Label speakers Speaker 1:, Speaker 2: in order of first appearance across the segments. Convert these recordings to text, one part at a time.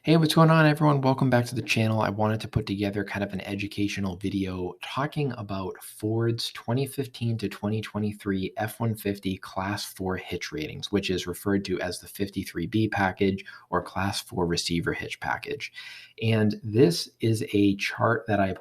Speaker 1: Hey, what's going on, everyone? Welcome back to the channel. I wanted to put together kind of an educational video talking about Ford's 2015 to 2023 F-150 Class 4 hitch ratings, which is referred to as the 53B package or Class 4 Receiver Hitch package. And this is a chart that I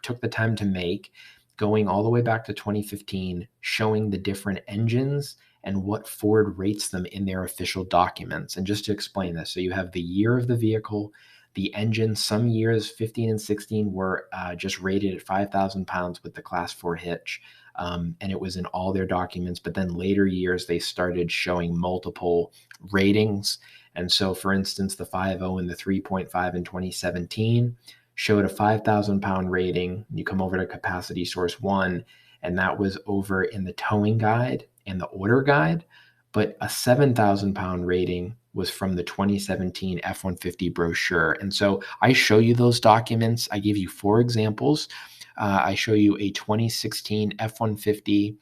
Speaker 1: took the time to make, going all the way back to 2015, showing the different engines and what Ford rates them in their official documents. And just to explain this, so you have the year of the vehicle, the engine. Some years, 15 and 16, were just rated at 5,000 pounds with the Class 4 hitch. And it was in all their documents. But then later years, they started showing multiple ratings. And so, for instance, the 5.0 and the 3.5 in 2017 showed a 5,000 pound rating. You come over to Capacity Source 1, and that was over in the towing guide and the order guide, but a 7,000 pound rating was from the 2017 F-150 brochure. And so I show you those documents. I give you 4 examples. I show you a 2016 F-150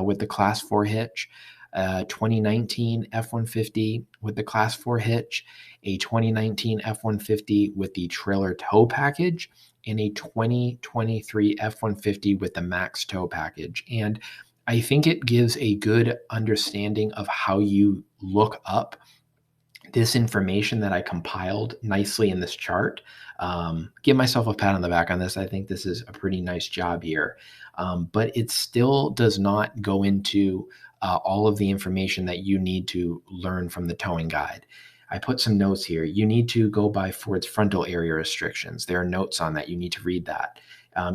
Speaker 1: with the Class 4 hitch, 2019 F-150 with the Class 4 hitch, a 2019 F-150 with the trailer tow package, and a 2023 F-150 with the max tow package. And I think it gives a good understanding of how you look up this information that I compiled nicely in this chart. Give myself a pat on the back on this. I think this is a pretty nice job here. But it still does not go into all of the information that you need to learn from the towing guide. I put some notes here. You need to go by Ford's frontal area restrictions. There are notes on that. You need to read that.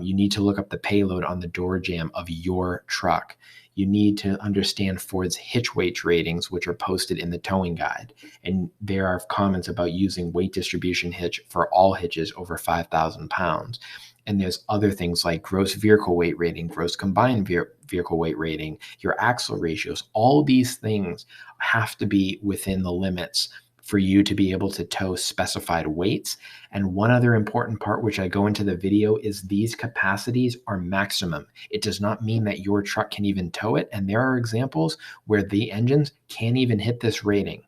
Speaker 1: You need to look up the payload on the door jamb of your truck. You need to understand Ford's hitch weight ratings, which are posted in the towing guide. And there are comments about using weight distribution hitch for all hitches over 5,000 pounds. And there's other things like gross vehicle weight rating, gross combined vehicle weight rating, your axle ratios. All these things have to be within the limits for you to be able to tow specified weights. And one other important part, which I go into the video, is these capacities are maximum. It does not mean that your truck can even tow it. And there are examples where the engines can't even hit this rating.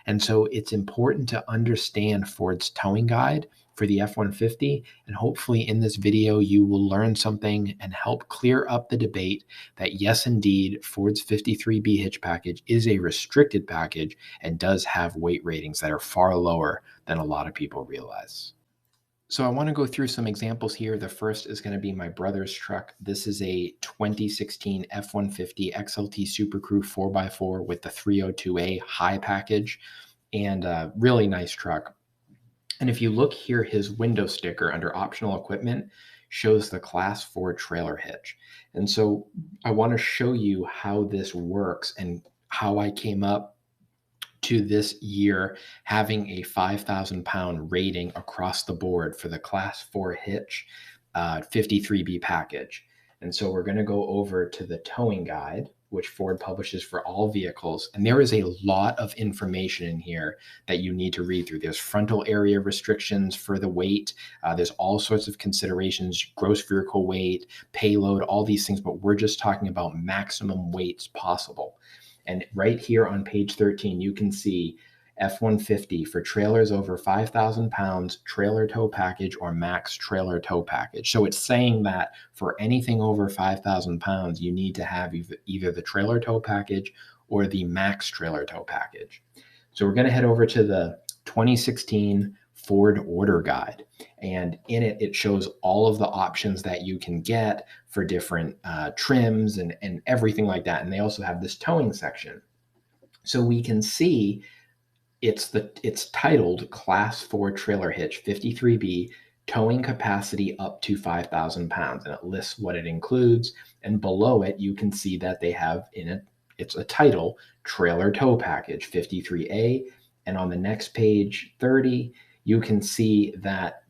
Speaker 1: And so it's important to understand Ford's towing guide for the F-150. And hopefully in this video, you will learn something and help clear up the debate that yes, indeed, Ford's 53B hitch package is a restricted package and does have weight ratings that are far lower than a lot of people realize. So I want to go through some examples here. The first is going to be my brother's truck. This is a 2016 F-150 XLT Super Crew 4x4 with the 302A high package, and a really nice truck. And if you look here, his window sticker under optional equipment shows the Class 4 trailer hitch. And so I want to show you how this works and how I came up to this year having a 5,000 pound rating across the board for the Class 4 hitch 53B package. And so we're going to go over to the towing guide, which Ford publishes for all vehicles. And there is a lot of information in here that you need to read through. There's frontal area restrictions for the weight. There's all sorts of considerations, gross vehicle weight, payload, all these things, but we're just talking about maximum weights possible. And right here on page 13, you can see F-150 for trailers over 5,000 pounds, trailer tow package or max trailer tow package. So it's saying that for anything over 5,000 pounds, you need to have either the trailer tow package or the max trailer tow package. So we're going to head over to the 2016 Ford order guide. And in it, it shows all of the options that you can get for different trims and everything like that. And they also have this towing section. So we can see it's titled Class 4 Trailer Hitch 53B, towing capacity up to 5,000 pounds. And it lists what it includes. And below it, you can see that they have in it, it's a title, Trailer Tow Package 53A. And on the next page, 30, you can see that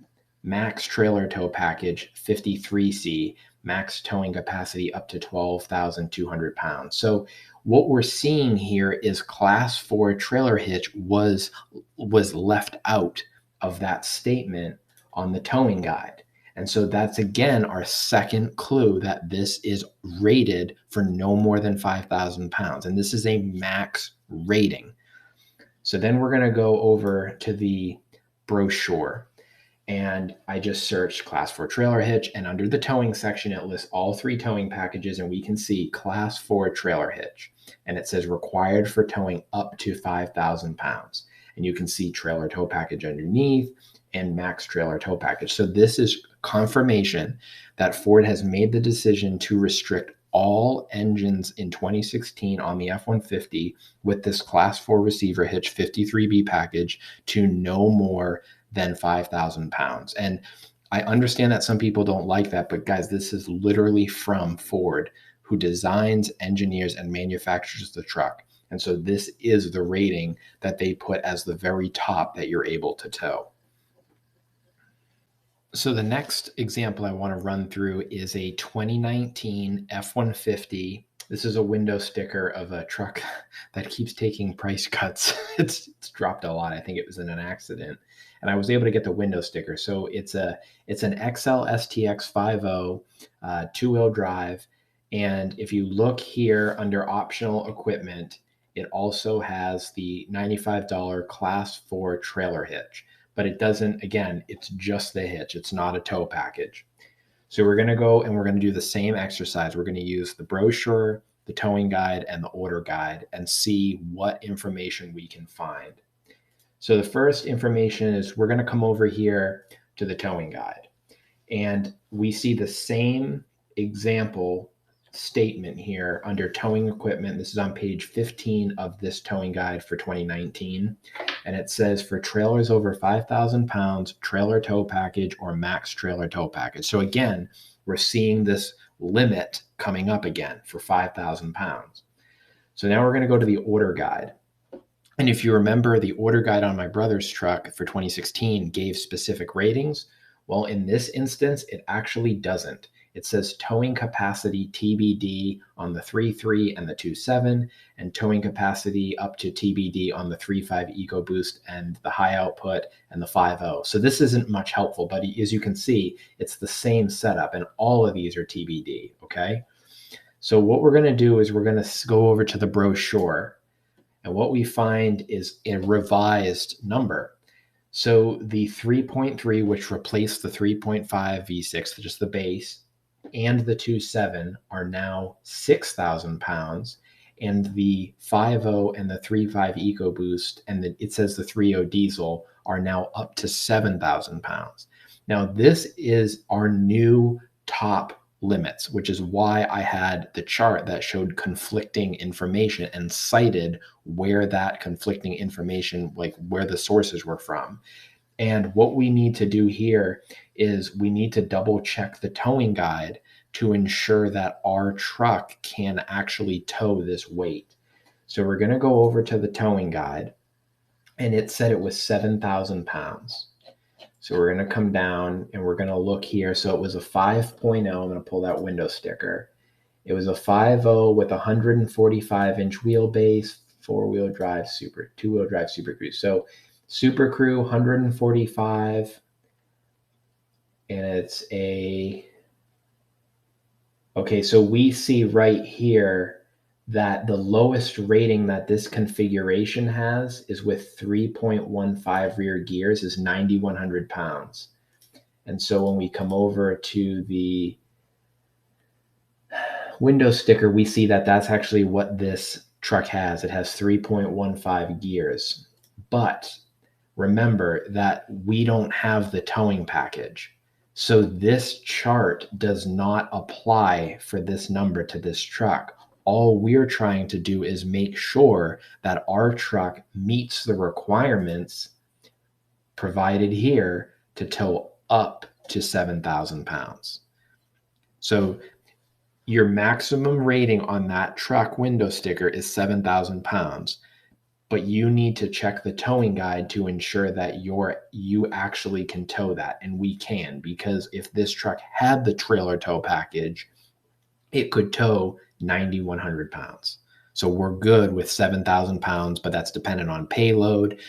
Speaker 1: Max Trailer Tow Package 53C, max towing capacity up to 12,200 pounds. So what we're seeing here is Class 4 trailer hitch was left out of that statement on the towing guide. And so that's, again, our second clue that this is rated for no more than 5,000 pounds. And this is a max rating. So then we're going to go over to the brochure. And I just searched class 4 trailer hitch, and under the towing section, it lists all 3 towing packages, and we can see class 4 trailer hitch. And it says required for towing up to 5,000 pounds. And you can see trailer tow package underneath and max trailer tow package. So this is confirmation that Ford has made the decision to restrict all engines in 2016 on the F-150 with this class 4 receiver hitch 53B package to no more than 5,000 pounds. And I understand that some people don't like that, but guys, this is literally from Ford, who designs, engineers, and manufactures the truck. And so this is the rating that they put as the very top that you're able to tow. So the next example I want to run through is a 2019 F-150. This is a window sticker of a truck that keeps taking price cuts. It's dropped a lot. I think it was in an accident. And I was able to get the window sticker. So it's an XL STX 50 two-wheel drive. And if you look here under optional equipment, it also has the $95 class 4 trailer hitch. But it doesn't, again, it's just the hitch. It's not a tow package. So we're going to go and we're going to do the same exercise. We're going to use the brochure, the towing guide, and the order guide and see what information we can find. So the first information is we're going to come over here to the towing guide. And we see the same example statement here under towing equipment. This is on page 15 of this towing guide for 2019. And it says for trailers over 5,000 pounds, trailer tow package or max trailer tow package. So again, we're seeing this limit coming up again for 5,000 pounds. So now we're going to go to the order guide. And if you remember, the order guide on my brother's truck for 2016 gave specific ratings. Well, in this instance, it actually doesn't. It says towing capacity TBD on the 3.3 and the 2.7, and towing capacity up to TBD on the 3.5 EcoBoost and the high output and the 5.0. So this isn't much helpful, but as you can see, it's the same setup, and all of these are TBD, okay? So what we're going to do is we're going to go over to the brochure, and what we find is a revised number. So the 3.3, which replaced the 3.5 V6, just the base, and the 2.7 are now 6,000 pounds, and the 5.0 and the 3.5 EcoBoost and it says the 3.0 diesel are now up to 7,000 pounds. Now this is our new top limits, which is why I had the chart that showed conflicting information and cited where that conflicting information, like where the sources were from. And what we need to do here is we need to double check the towing guide to ensure that our truck can actually tow this weight. So we're going to go over to the towing guide, and it said it was 7,000 pounds. So we're going to come down and we're going to look here. So it was a 5.0. I'm going to pull that window sticker. It was a 5.0 with 145-inch wheelbase, two-wheel drive Super Cruise. So Super Crew 145, and it's okay, so we see right here that the lowest rating that this configuration has is with 3.15 rear gears is 9,100 pounds. And so when we come over to the window sticker, we see that that's actually what this truck has. It has 3.15 gears. But remember that we don't have the towing package. So this chart does not apply for this number to this truck. All we're trying to do is make sure that our truck meets the requirements provided here to tow up to 7,000 pounds. So your maximum rating on that truck window sticker is 7,000 pounds. But you need to check the towing guide to ensure that you actually can tow that. And we can, because if this truck had the trailer tow package, it could tow 9,100 pounds. So we're good with 7,000 pounds, but that's dependent on payload,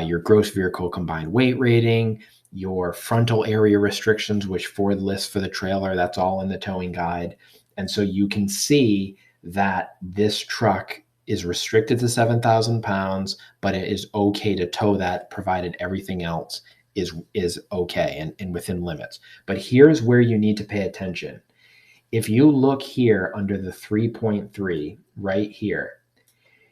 Speaker 1: your gross vehicle combined weight rating, your frontal area restrictions, which Ford lists for the trailer, that's all in the towing guide. And so you can see that this truck is restricted to 7,000 pounds, but it is okay to tow that provided everything else is okay and within limits. But here's where you need to pay attention. If you look here under the 3.3 right here,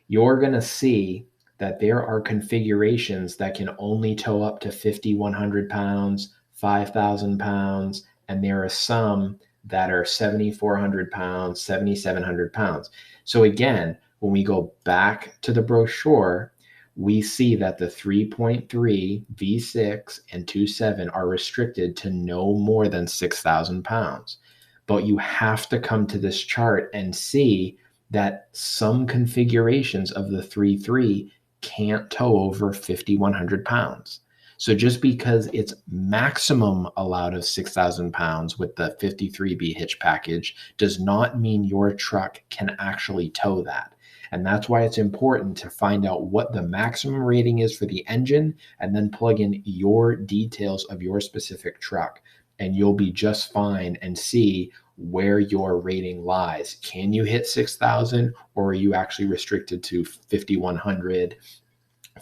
Speaker 1: you're going to see that there are configurations that can only tow up to 5,100 pounds, 5,000 pounds, and there are some that are 7,400 pounds, 7,700 pounds. So again, when we go back to the brochure, we see that the 3.3 V6 and 2.7 are restricted to no more than 6,000 pounds. But you have to come to this chart and see that some configurations of the 3.3 can't tow over 5,100 pounds. So just because it's maximum allowed of 6,000 pounds with the 53B hitch package does not mean your truck can actually tow that. And that's why it's important to find out what the maximum rating is for the engine and then plug in your details of your specific truck. And you'll be just fine and see where your rating lies. Can you hit 6,000 or are you actually restricted to 5,100,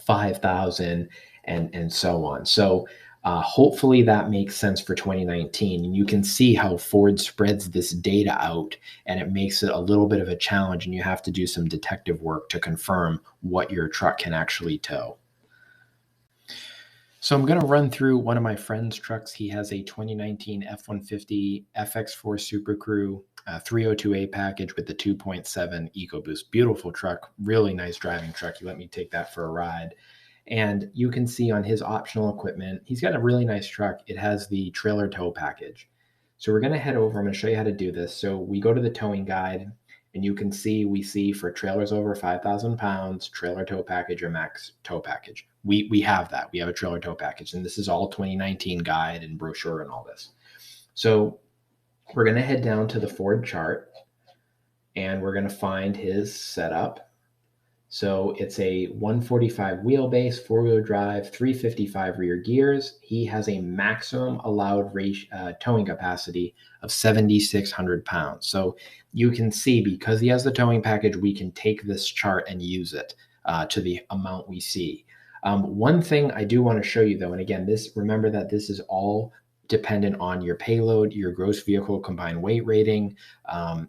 Speaker 1: 5,000, and so on? So hopefully that makes sense for 2019. And you can see how Ford spreads this data out and it makes it a little bit of a challenge and you have to do some detective work to confirm what your truck can actually tow. So I'm going to run through one of my friend's trucks. He has a 2019 F-150 FX4 Super Crew 302A package with the 2.7 EcoBoost. Beautiful truck, really nice driving truck. He let me take that for a ride. And you can see on his optional equipment, he's got a really nice truck. It has the trailer tow package. So we're going to head over. I'm going to show you how to do this. So we go to the towing guide and you can see, we see for trailers over 5,000 pounds, trailer tow package or max tow package. We have that. We have a trailer tow package. And this is all 2019 guide and brochure and all this. So we're going to head down to the Ford chart and we're going to find his setup. So it's a 145 wheelbase, four-wheel drive, 355 rear gears. He has a maximum allowed towing capacity of 7,600 pounds. So you can see because he has the towing package, we can take this chart and use it to the amount we see. One thing I do want to show you though, and again, remember that this is all dependent on your payload, your gross vehicle combined weight rating,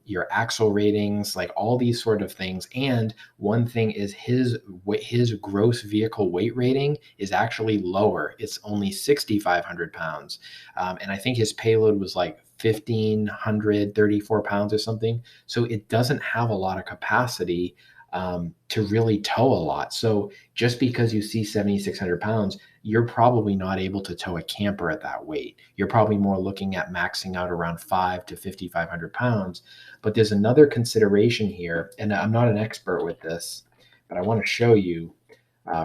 Speaker 1: your axle ratings, like all these sort of things. And one thing is his gross vehicle weight rating is actually lower. It's only 6,500 pounds. And I think his payload was like 1,534 pounds or something. So it doesn't have a lot of capacity to really tow a lot. So just because you see 7,600 pounds, you're probably not able to tow a camper at that weight. You're probably more looking at maxing out around 5 to 5,500 pounds. But there's another consideration here, and I'm not an expert with this, but I want to show you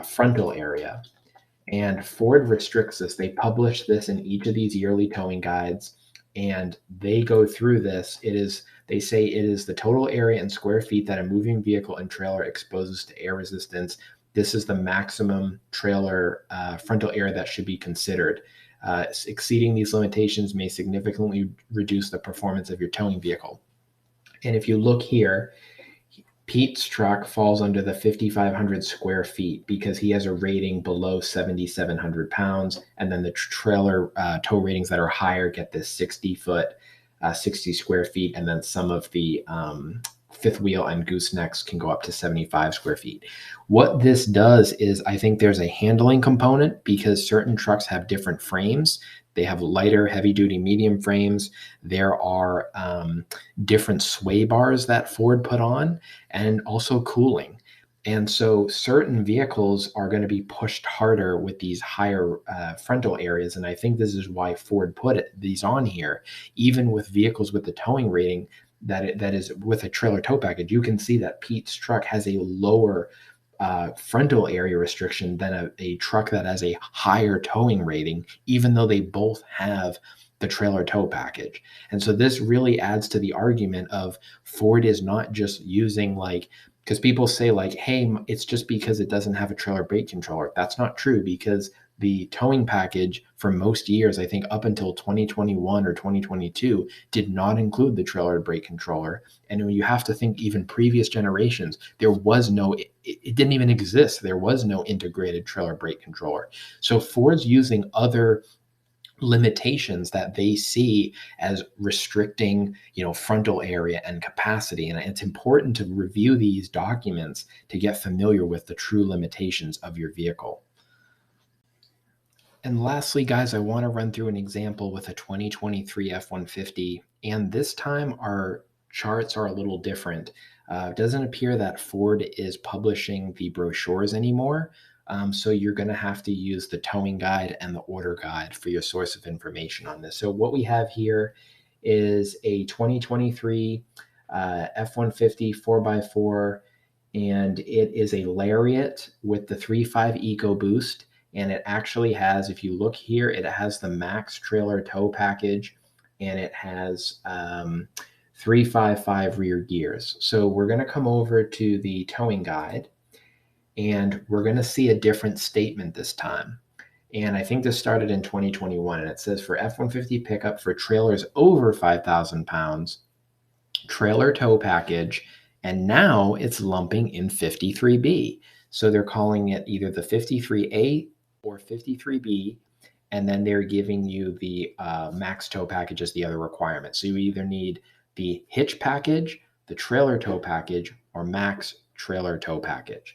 Speaker 1: frontal area. And Ford restricts this. They publish this in each of these yearly towing guides, and they go through this. They say it is the total area in square feet that a moving vehicle and trailer exposes to air resistance. This is the maximum trailer frontal area that should be considered. Exceeding these limitations may significantly reduce the performance of your towing vehicle. And if you look here, Pete's truck falls under the 5,500 square feet because he has a rating below 7,700 pounds. And then the trailer tow ratings that are higher get this 60 square feet. And then some of the fifth wheel and goosenecks can go up to 75 square feet. What this does is I think there's a handling component because certain trucks have different frames. They have lighter, heavy duty, medium frames. There are different sway bars that Ford put on and also cooling. And so certain vehicles are going to be pushed harder with these higher frontal areas. And I think this is why Ford put these on here. Even with vehicles with the towing rating that is with a trailer tow package, you can see that Pete's truck has a lower frontal area restriction than a truck that has a higher towing rating, even though they both have the trailer tow package. And so this really adds to the argument of Ford is not just using because people say hey, it's just because it doesn't have a trailer brake controller. That's not true because the towing package for most years, I think up until 2021 or 2022, did not include the trailer brake controller. And you have to think even previous generations, there was no, it didn't even exist. There was no integrated trailer brake controller. So Ford's using other limitations that they see as restricting, frontal area and capacity. And it's important to review these documents to get familiar with the true limitations of your vehicle. And lastly, guys, I want to run through an example with a 2023 F-150. And this time our charts are a little different. It doesn't appear that Ford is publishing the brochures anymore. So you're going to have to use the towing guide and the order guide for your source of information on this. So what we have here is a 2023 F-150 4x4, and it is a Lariat with the 3.5 EcoBoost. And it actually has, if you look here, it has the max trailer tow package, and it has 355 rear gears. So we're going to come over to the towing guide, and we're going to see a different statement this time. And I think this started in 2021, and it says for F-150 pickup for trailers over 5,000 pounds, trailer tow package, and now it's lumping in 53B. So they're calling it either the 53A or 53B, and then they're giving you the max tow package as the other requirement. So you either need the hitch package, the trailer tow package, or max trailer tow package.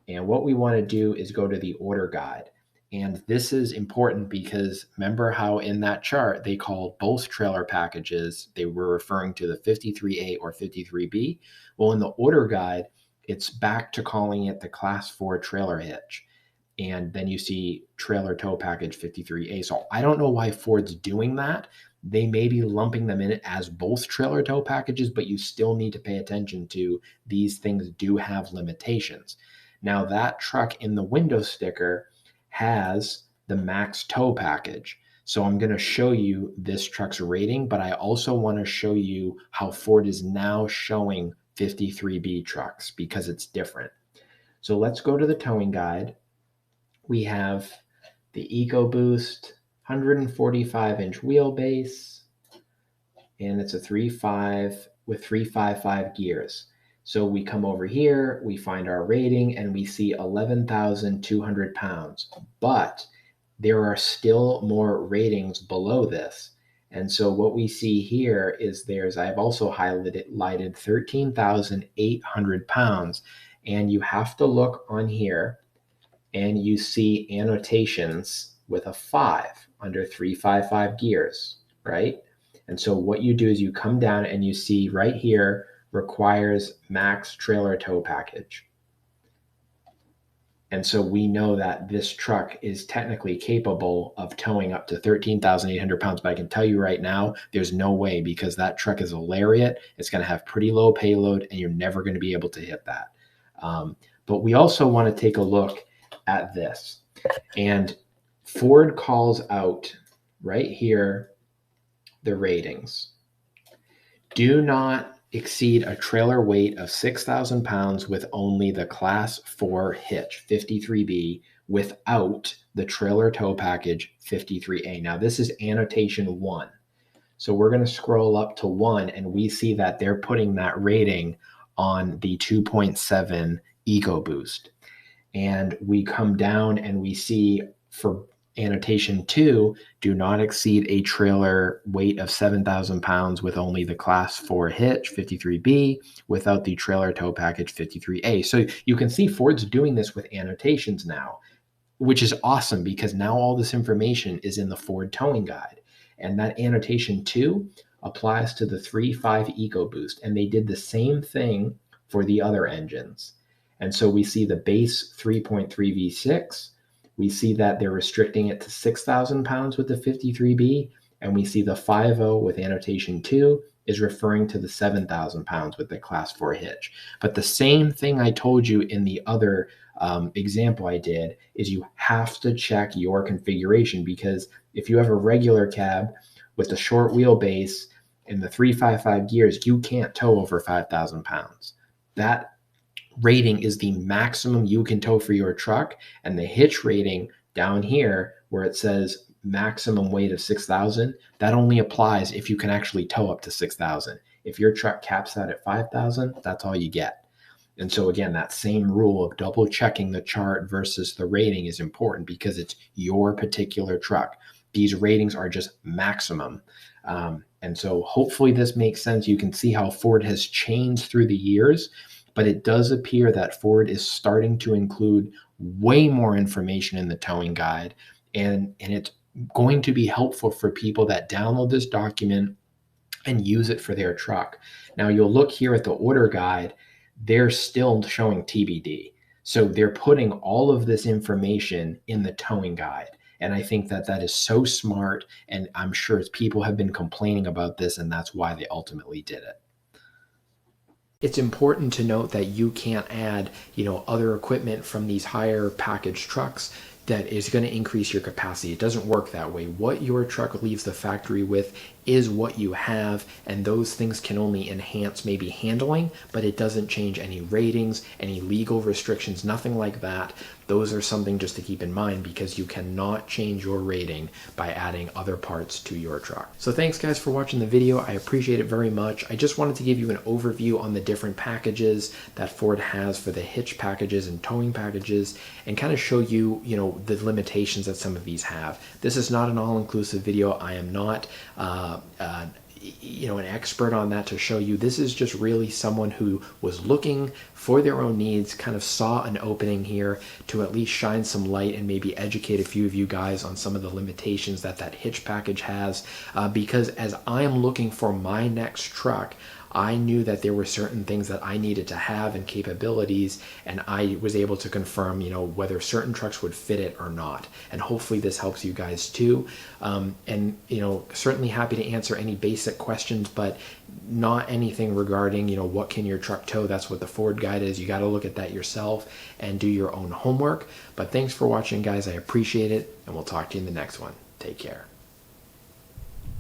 Speaker 1: And what we want to do is go to the order guide. And this is important because remember how in that chart they called both trailer packages, they were referring to the 53A or 53B. Well, in the order guide, it's back to calling it the Class 4 trailer hitch. And then you see trailer tow package 53A. So I don't know why Ford's doing that. They may be lumping them in as both trailer tow packages, but you still need to pay attention to these things do have limitations. Now that truck in the window sticker has the max tow package. So I'm going to show you this truck's rating, but I also want to show you how Ford is now showing 53B trucks because it's different. So let's go to the towing guide. We have the EcoBoost 145-inch wheelbase, and it's a 3.5 with 355 gears. So we come over here, we find our rating, and we see 11,200 pounds. But there are still more ratings below this. And so what we see here is I've also highlighted 13,800 pounds. And you have to look on here, and you see annotations with a 5 under 355 gears, right? And so what you do is you come down and you see right here, requires max trailer tow package. And so we know that this truck is technically capable of towing up to 13,800 pounds, but I can tell you right now, there's no way because that truck is a Lariat. It's going to have pretty low payload and you're never going to be able to hit that. But we also want to take a look at this. And Ford calls out right here the ratings. Do not exceed a trailer weight of 6,000 pounds with only the Class 4 hitch 53B without the trailer tow package 53A. Now this is annotation 1. So we're going to scroll up to 1 and we see that they're putting that rating on the 2.7 EcoBoost. And we come down and we see for annotation 2, do not exceed a trailer weight of 7,000 pounds with only the Class 4 hitch 53B without the trailer tow package 53A. So you can see Ford's doing this with annotations now, which is awesome because now all this information is in the Ford towing guide. And that annotation 2 applies to the 3.5 EcoBoost. And they did the same thing for the other engines. And so we see the base 3.3 V6. We see that they're restricting it to 6,000 pounds with the 53B, and we see the 5.0 with annotation 2 is referring to the 7,000 pounds with the Class 4 hitch. But the same thing I told you in the other example I did is you have to check your configuration because if you have a regular cab with the short wheelbase and the 355 gears, you can't tow over 5,000 pounds. That rating is the maximum you can tow for your truck, and the hitch rating Down here where it says maximum weight of 6,000, that only applies if you can actually tow up to 6,000. If your truck caps out at 5,000, that's all you get. And so again, that same rule of double checking the chart versus the rating is important because it's your particular truck. These ratings are just maximum. And so hopefully this makes sense. You can see how Ford has changed through the years, but it does appear that Ford is starting to include way more information in the towing guide. And it's going to be helpful for people that download this document and use it for their truck. Now you'll look here at the order guide, they're still showing TBD. So they're putting all of this information in the towing guide. And I think that that is so smart. And I'm sure people have been complaining about this, and that's why they ultimately did it. It's important to note that you can't add, other equipment from these higher package trucks that is going to increase your capacity. It doesn't work that way. What your truck leaves the factory with is what you have, and those things can only enhance maybe handling, but it doesn't change any ratings, any legal restrictions, nothing like that. Those are something just to keep in mind because you cannot change your rating by adding other parts to your truck. So thanks guys for watching the video. I appreciate it very much. I just wanted to give you an overview on the different packages that Ford has for the hitch packages and towing packages and kind of show you, the limitations that some of these have. This is not an all-inclusive video. I am not an expert on that to show you. This is just really someone who was looking for their own needs, kind of saw an opening here to at least shine some light and maybe educate a few of you guys on some of the limitations that hitch package has. Because as I am looking for my next truck, I knew that there were certain things that I needed to have and capabilities, and I was able to confirm, whether certain trucks would fit it or not. And hopefully this helps you guys too. And, certainly happy to answer any basic questions, but not anything regarding, what can your truck tow? That's what the Ford guide is. You got to look at that yourself and do your own homework. But thanks for watching, guys. I appreciate it, and we'll talk to you in the next one. Take care.